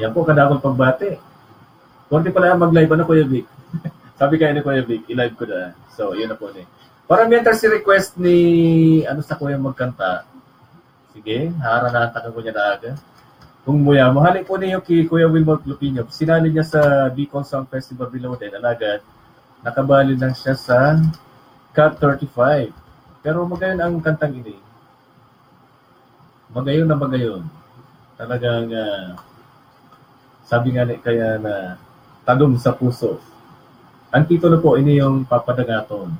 Yan po, kadamang pagbati. Kunti pala mag-live, Kuya Vic? Sabi kayo ni Kuya Vic, i-live ko na. So, yun na po ni. Para may si request ni, sa Kuya magkanta. Sige, haranatan ko niya na aga. Kung muya, mahalin po niyo kay Kuya Wilmar Lupino. Sinali niya sa Bicol Songs Festival Reloaded. Alagad, nakabali lang siya sa Cut 35. Pero magayon ang kantang ini. Magayon na magayon. Talagang, sabi nga kaya na tagom sa puso. Ang titulo po, ini yung papadagaton.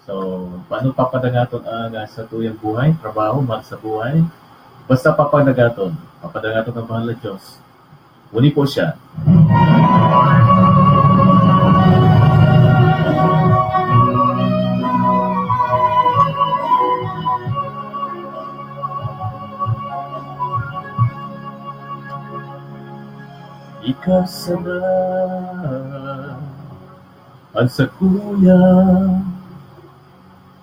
So, paano papadagaton ang sa tuyang buhay, trabaho, mahal sa buhay? Basta papadagaton ng mahal na Diyos. Muli po siya. Ikaw sana ang sa kuya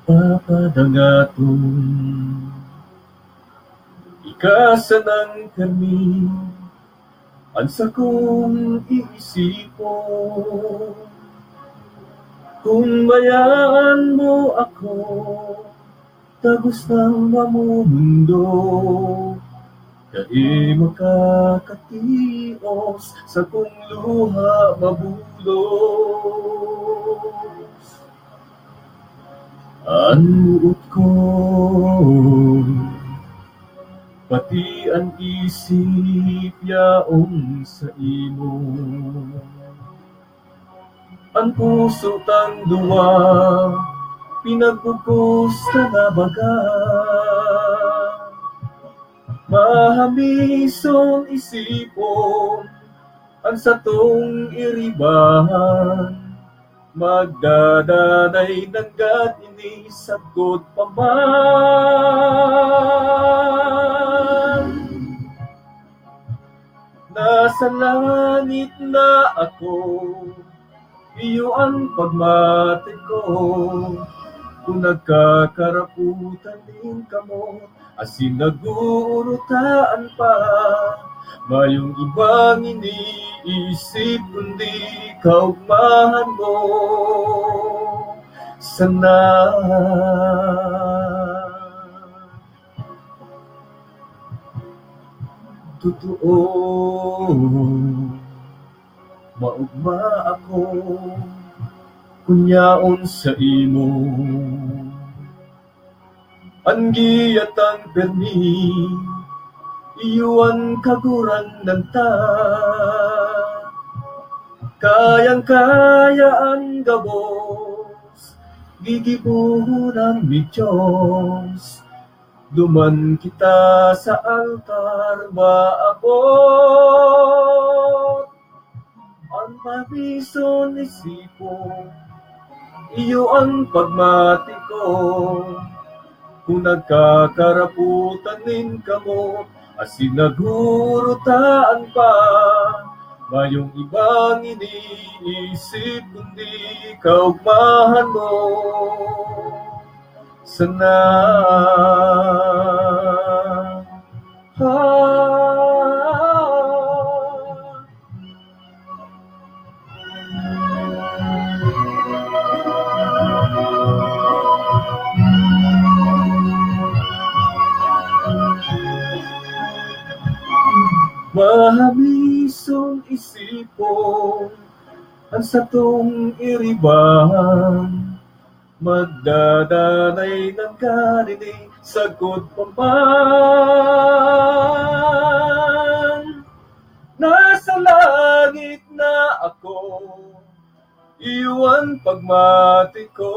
papadangaton. Ikaw sanang kami ang sa kong iisipon. Kung bayaan mo ako, tagos ng mamumundo. Kaya makakatios sa kong luha mabulos. Ang muot ko, pati ang isip yaong sa imo. Ang puso tang duwa, pinagbukos na nabaga. Mahamison isipon, ang satong iribahan, magdadanay ng gat inisagod pa man. Nasa langit na ako, iyo ang pagmatid ko, kung nagkakaraputan din kamo, asin nagurutaan pa, mayong ibang iniisip kundi kaugmahan mo. Sana totoo maugma ako kunyaon sa imo. Ang giyat ang permi, iyon kaguran ng ta. Kayang-kaya ang gabos, gigibunan mi Diyos. Duman kita sa altar, maabot. Ang mabison isipon, iyo ang pagmati ko. Kung nagkakaraputan din kamo, asin nagurutaan pa, mayong ibang iniisip kundi kaugmahan mo. Sana mahamisong isipon, ang satong iribahan, magdadanay ng kanining sagot pa man. Nasa langit na ako, iwan pagmati ko,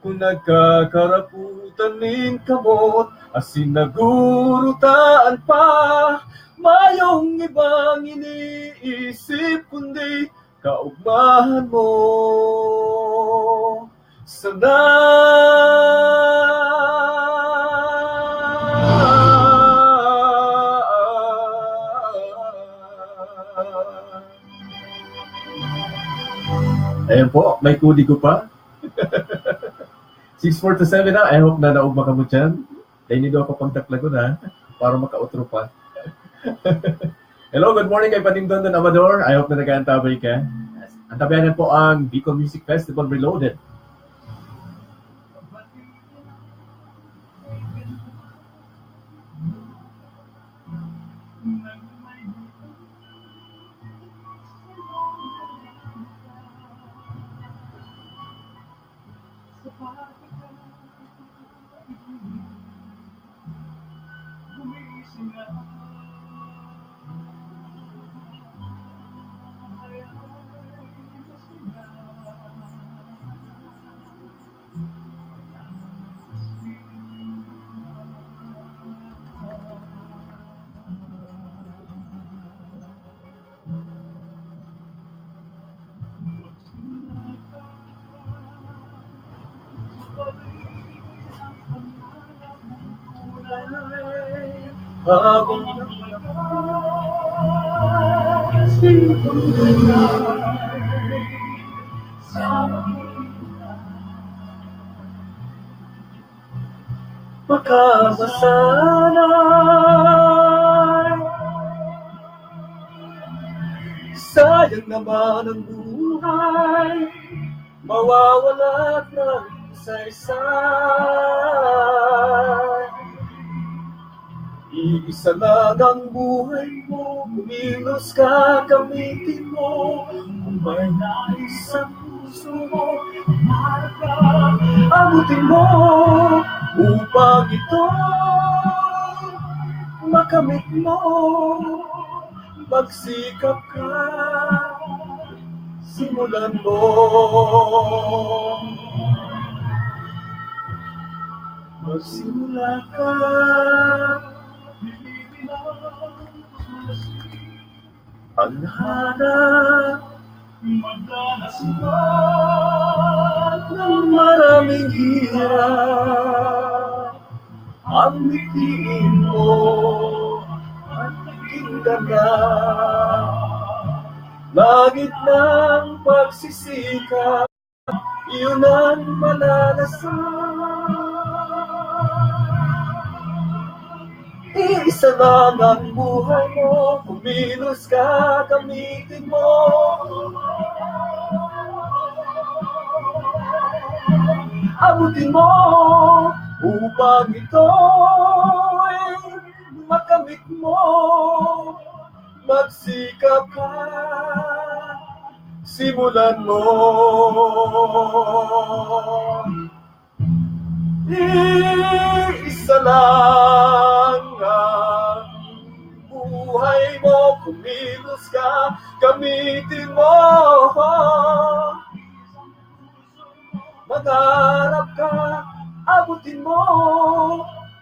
kung nagkakaraputan nin kamot, asin nagurutaan pa, mayong ibang iniisip kundi kaugmahan mo. Sana ayan po, may kudi ko pa. 6:47 na, I hope na naugma ka mo dyan. Dahil nido ako pagdaklago na para makautro pa. Hello, good morning kay Paningdon ng Amador. I hope na nag-aantabay ka. Antabayanan po ang Bicol Music Festival Reloaded. Makabasanay, sayang naman ang buhay, mawawala ng isa-isa. Iisa lang ang buhay mo, kumilos ka, gamitin mo. Kung may nais ang puso mo, umarap ka, abutin mo. Upang ito makamit mo, magsikap ka, simulan mo. Magsimula ka, ang hanap, magdalasan ng maraming hirap. Ang mitiin mo at naging ganda, langit ng pagsisikap, iyon ang malalasan. Iisa lang ang buhay mo, kumilos ka, gamitin mo. Abutin mo upang ito'y makamit mo. Magsikap ka, simulan mo. Iisa lang ang buhay mo, kumilos ka, gamitin mo. Mangarap ka, abutin mo,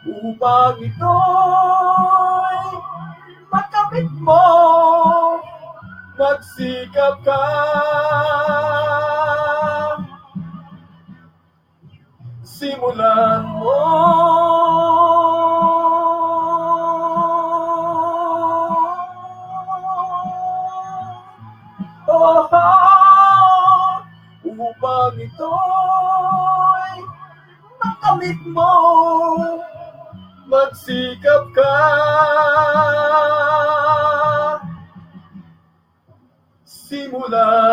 upang ito'y makamit mo. Magsikap ka, simulan mo. Upang ito'y makamit mo, magsikap ka, simulan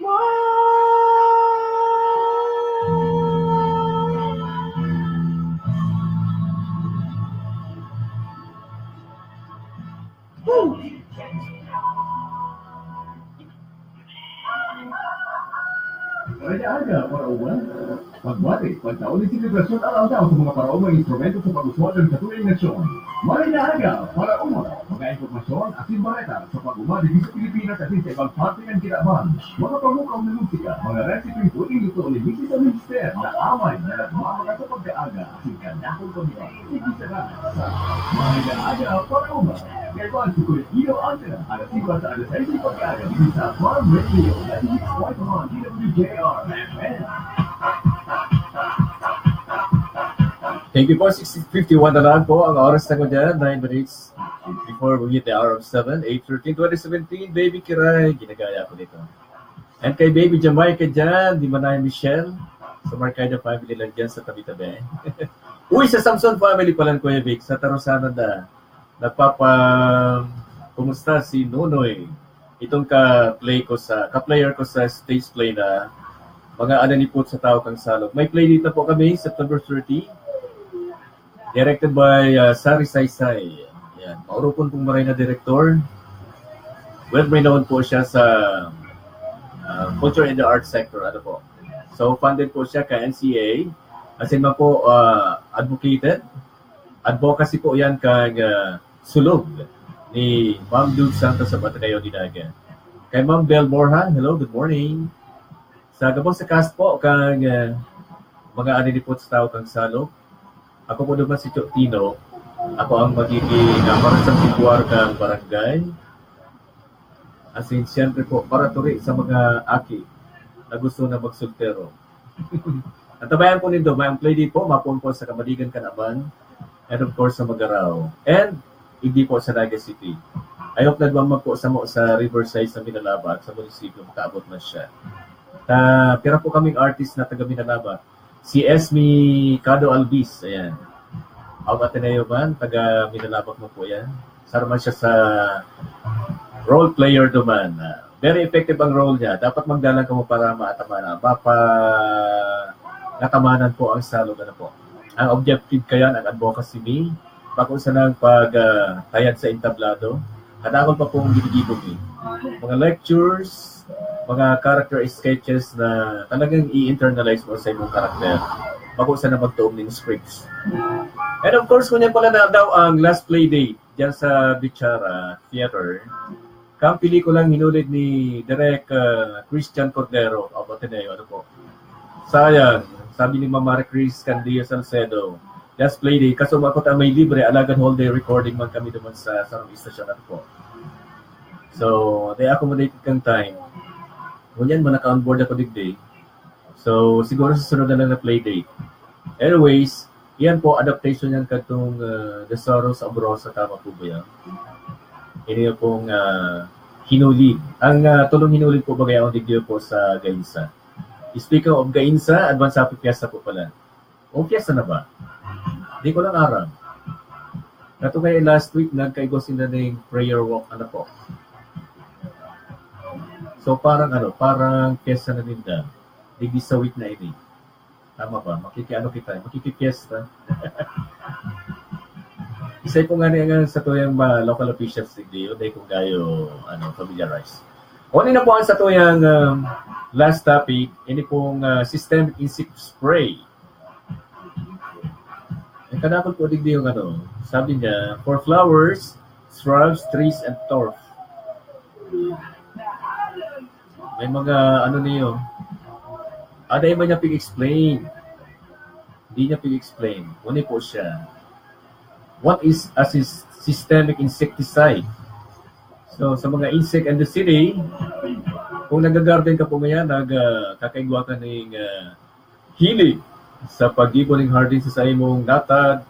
mo.
Aga Parauma, Pagbati, pagtaon ng selebrasyon araw-araw sa mga paraumang instrumento sa pag-uswag ng katuwing nasyon. Marhay na Aga Parauma, mga impormasyon at simbareta sa pag-umadi sa Pilipinas at sa ibang parte ng kinaban. Mga pamukaw na musika, mga resipeng tuwing luto ni Mrs. and Mr. na amay na nagmamaka sa pagkaaga at ikandakong pamilya. Ibig sa Marhay na Aga Parauma. Ngayon si Kuya Alcala, alas 5 sa alas 6 pagkaaga dito sa Farm Radio 96.1 DWJR FM.
Thank you po. 6:51 na lang po ang oras na ko dyan. 9 minutes before we hit the hour of 7. 8/13/2017. Baby Kiray. Ginagaya ko dito. And kay Baby Jamaica dyan. Di Manay Michelle. Sa Marhay na family lang dyan sa tabi-tabi. Uy, sa Samson family pala Kuya Vic. Sa Tarusanan na. Kumusta si Nunoy? Itong ka-player ko sa stage play na mga ananipot sa tao kang salog. May play dito po kami, September 30. Directed by Sari Saysay. Yan. Maurupon pong Marhay na director. Well, may known po siya sa culture and the art sector. Ano po. So, funded po siya ka NCA. As in po, advocacy po yan kang sulog ni Ma'am Duke Santos sa Batangayo Dinaga. Kay Ma'am Bel Borja, hello, good morning. Sa gabong sa cast po, kang mga anilipot sa tao kang salog. Ako po naman si Tino. Ako ang magiging parang sa sitwar kang barangay. As in, siyempre po, para turi sa mga aki na gusto na magsultero. At tabayan po nindo, may play di po, mapon po sa Kamaligan Kanaban, and of course sa Magarao. And hindi po sa Naga City. I hope nagmamag po sa Riverside sa Minalaba at sa munisipyo, makaabot man siya. Pira po kaming artist na taga Minalaba. Si Esme Cado Albis, ayan. Ang Ateneo man, taga Minalabak mo po yan. Sarman siya sa role player naman. Very effective ang role niya. Dapat magdalang ka mo para maatamanan. Natamanan po ang salog na po. Ang objective kaya ng advocacy me, bakit sa nang pagtayad sa entablado, kadakol pa pong binigibog eh. Mga lectures, mga character sketches na talagang i-internalize mo sa imong karakter bago sa na magtuom ng scripts. And of course, kunyan pala na daw ang last play date dyan sa Bichara Theater. Kang pelikulang hinulid ni Direk Christian Cordero of Ateneo. Ano po? Sayang, sabi ni Mama Chris Candia Salcedo, last play date, kaso makot may libre, alagan whole day recording man kami naman sa sarong istasyon. Ano po? So, they accommodated kang time. Ngunyan, manaka-on board ako digday. So, siguro sa sunod na lang na play date. Anyways, yan po, adaptation yan katong The Sorrows of Rosa, tama po ba yan? Yan pong hinulid. Ang tulong hinulid po bagay ang digyo po sa Gainsa. Speaking of Gainsa, advance happy fiesta po pala. O, fiesta na ba? Hindi ko lang aram. Kato kaya last week, nagkaigosin na ng prayer walk, ano po. So parang fiesta na ninda. Digdi sa week na ini. Tama ba? Makikipiesta. Isa po nga nga sa tuyang local officials digdi, o day kung gayo familiarize. Kung na po ang sa tuyang last topic, ini pong systemic insect spray. Ang kanakot po digdi yung sabi niya, for flowers, shrubs, trees, and turf. May mga niyo. Aday man niya pig-explain. Hindi niya pig-explain. Una po siya. What is a systemic insecticide? So, sa mga insect in the city, kung nag-garden ka po ngayon, kakaigwa ka ng hilig sa pag-ibon ng hardin sa imong natad,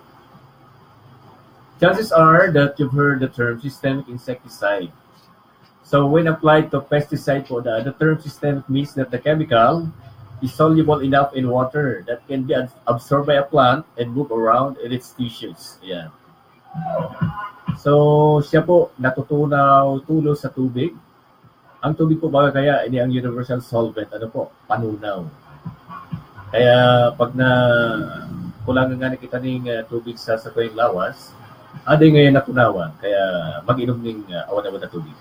chances are that you've heard the term systemic insecticide. So when applied to pesticide po, the term systemic means that the chemical is soluble enough in water that can be absorbed by a plant and move around in its tissues. Yeah. So siya po tulo sa tubig. Ang tubig po baga kaya ini ang universal solvent, panunaw. Kaya pag kulangan nga kita ng tubig sa tuwing lawas, aday ngayon natunawan. Kaya mag-inom ng awan-awan na tubig.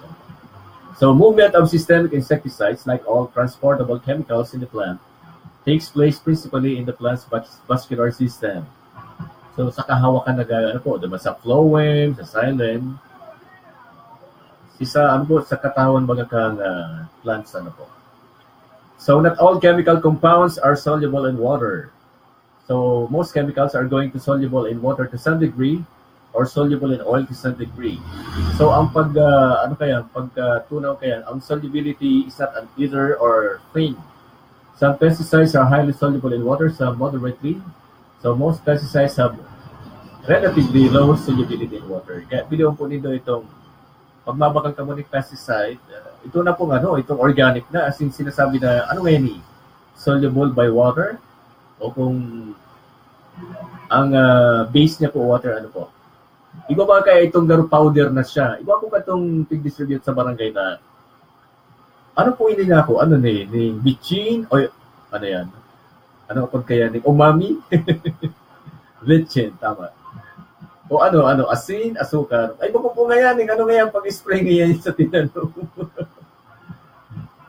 So movement of systemic insecticides, like all transportable chemicals in the plant, takes place principally in the plant's vascular system. So sa kahawakan na ano po, diba, sa phloem, sa xylem, isa ano po, sa katawan baga kang plants ano po. So not all chemical compounds are soluble in water. So most chemicals are going to soluble in water to some degree or soluble in oil to some degree. So ang pagtunaw kaya, ang solubility is not an either or thing. Some pesticides are highly soluble in water, some moderately. So most pesticides have relatively low solubility in water. Kaya biliwan po nito itong pagmabakal ka mo ng pesticide, ito na pong itong organic na, as in sinasabi na, ngayon soluble by water, o kung ang base niya po water, po. Iba ba kaya itong powder na siya? Iba po ka itong pig-distribute sa barangay na, ano po ini nga po? Ni bitchin? O yan? Ano kapag kaya ni umami? Lechin, tama. O asin, asukar. Ay, bako po ngayon, ngayon pag-spray ngayon sa tinanong.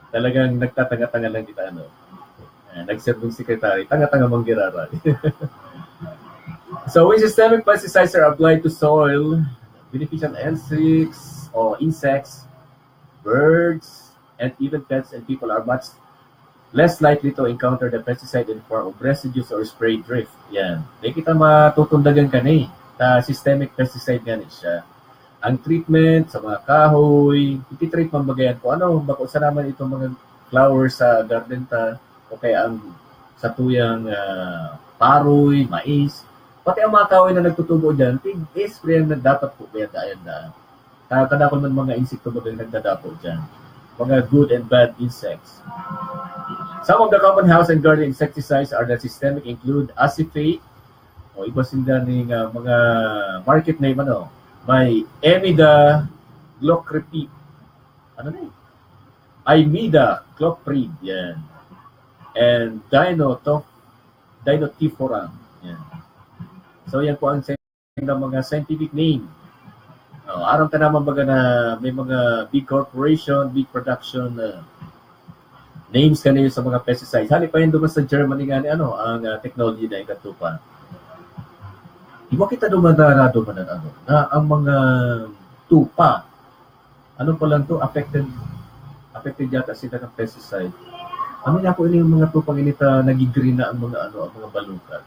Talagang nagtatanga-tanga lang kita, nag-serving secretary, tanga-tanga manggirara. So, when systemic pesticides are applied to soil, beneficial insects, birds, and even pets and people are much less likely to encounter the pesticide in form of residues or spray drift. Yan. Di kita matutundagan ka ta systemic pesticide nga siya. Ang treatment sa mga kahoy, iti-treat man bagayan ko. Bako sa naman itong mga flowers sa garden ta, o kaya ang sa tuyang paroy, mais. Pati ang mga kahoy na nagtutubo dyan, spray na dapat po kaya daan na. Kadakon man mga insekto bagang nagdadapo dyan. Mga good and bad insects. Some of the common house and garden insecticides are the systemic include acephate, o iba sinda ng mga market name may imidacloprid. Imidacloprid, yan. And dinotiforam, yan. So yan po ang mga scientific name. Aram ka naman baga na may mga big corporation, big production names kanina sa mga pesticides. Hali pa yun duman sa Germany nga ang technology na ikatupa. Iba kita duman na ang mga tupa. Pa lang to, affected yata sila ng pesticide. Niya po yung mga tupang inita nagigreen na ang mga mga balukat.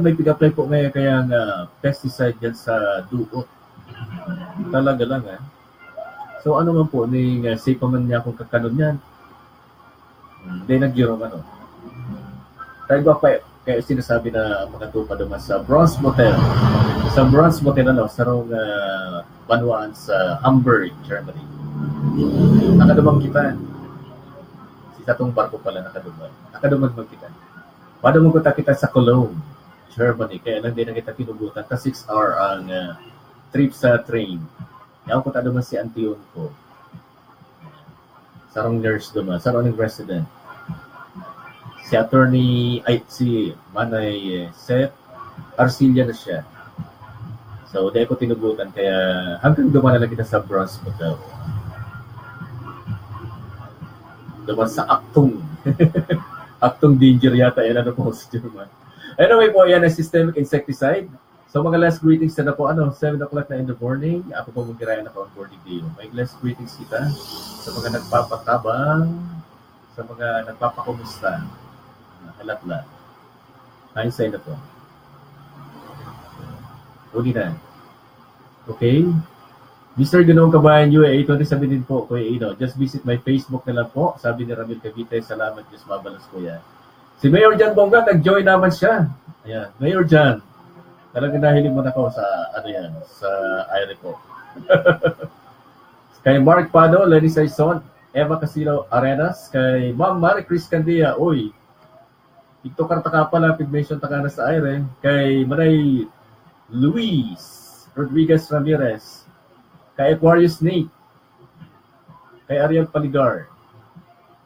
May pig-apply po ngayon kaya pesticide yan sa duot. Talaga lang So man po ni safe pa man niya kung kakanon yan. Hindi nag-giro Tayo ba kaya sinasabi na mga tupa naman sa Bronze Motel. Sa Bronze Motel sarong banwaan sa Hamburg, Germany. Nakadumang kita. Sa itong barko pala nakadumang kita. Padumang kita sa Cologne, Germany. Kaya lang din na kita pinubutan. 6 hour ang trip sa train. Yaw ko naman si Antion ko. Sarong nurse naman. Sarong resident. Si Manay Seth Arcilla na siya. So, dahil ko tinubutan. Kaya hanggang duman na kita sa Bronze Motel. Duman sa Aktong. Aktong danger yata. Yan po si German. Anyway po, yan ang systemic insecticide. So mga last greetings na po, 7 o'clock na in the morning. Ako po magkirayan ako ang boarding day. May last greetings kita sa mga nagpapatabang, sa mga nagpapakumusta. Halatla. Hindsight na po. Uli na. Okay? Mr. Ganong Kabayan, UAA 27 din po, Kuya Ino. Just visit my Facebook na lang po. Sabi ni Ramil Cavite, salamat, Diyos mabalas, Kuya. Si Mayor Jan Bongga, nag-join naman siya. Ayan, Mayor Jan. Talagang nahiling mo na ko sa, sa IRE po. Kay Mark Pano, Lenny Saison, Eva Casino Arenas, kay Ma'am Marie Chris Candia, uy, ito karta ka pala, pig-mention ta ka na sa IRE, kay Maray Luis Rodriguez Ramirez, kay Aquarius Nate, kay Ariel Paligar,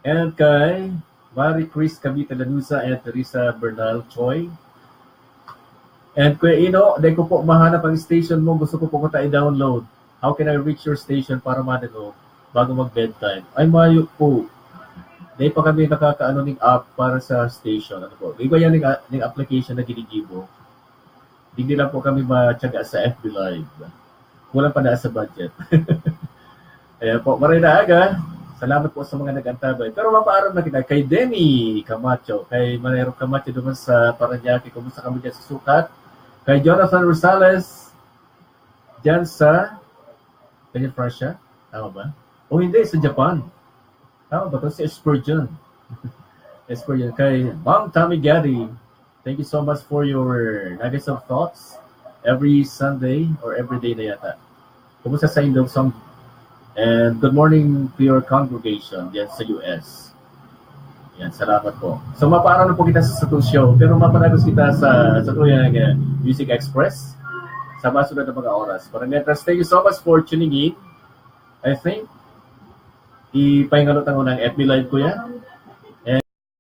and kay Marie Chris Cavite Lanusa and Teresa Bernal Choi. And Kuya Ino, dahil ko po mahanap ang station mo, gusto ko po i-download. How can I reach your station para madalo bago mag-bedtime? Ay, mayo po. Di pa kami nakakaano ng app para sa station. Ano po? Iba yan ng application na ginigibo. Hindi lang po kami matyaga sa FB Live. Kulang pa na sa budget. Ayan po, Marhay na Aga. Salamat po sa mga nag-antabay. Pero mapaaram na kita kay Denny Camacho, kay Manero Camacho doon sa Paranaque. Kumusta kami dyan sa Sukat? Kay Jonathan Rosales, dyan sa Francia. Tama ba? O hindi, sa Japan. Tama ba ito? Si Spurgeon. Spurgeon. Kay Ma'am Tammy Gaddy, thank you so much for your nuggets of thoughts every Sunday or every day na yata. Kumusta sa Indog Song? And good morning to your congregation dyan sa US. Yan, salamat po. So, mapaaraw na po kita sa Satu Show, pero mapanagos kita sa tuyang Music Express sa masunod na mga oras. Mientras, thank you so much for tuning in. I think, ipahingalot ang unang FB Live, Kuya.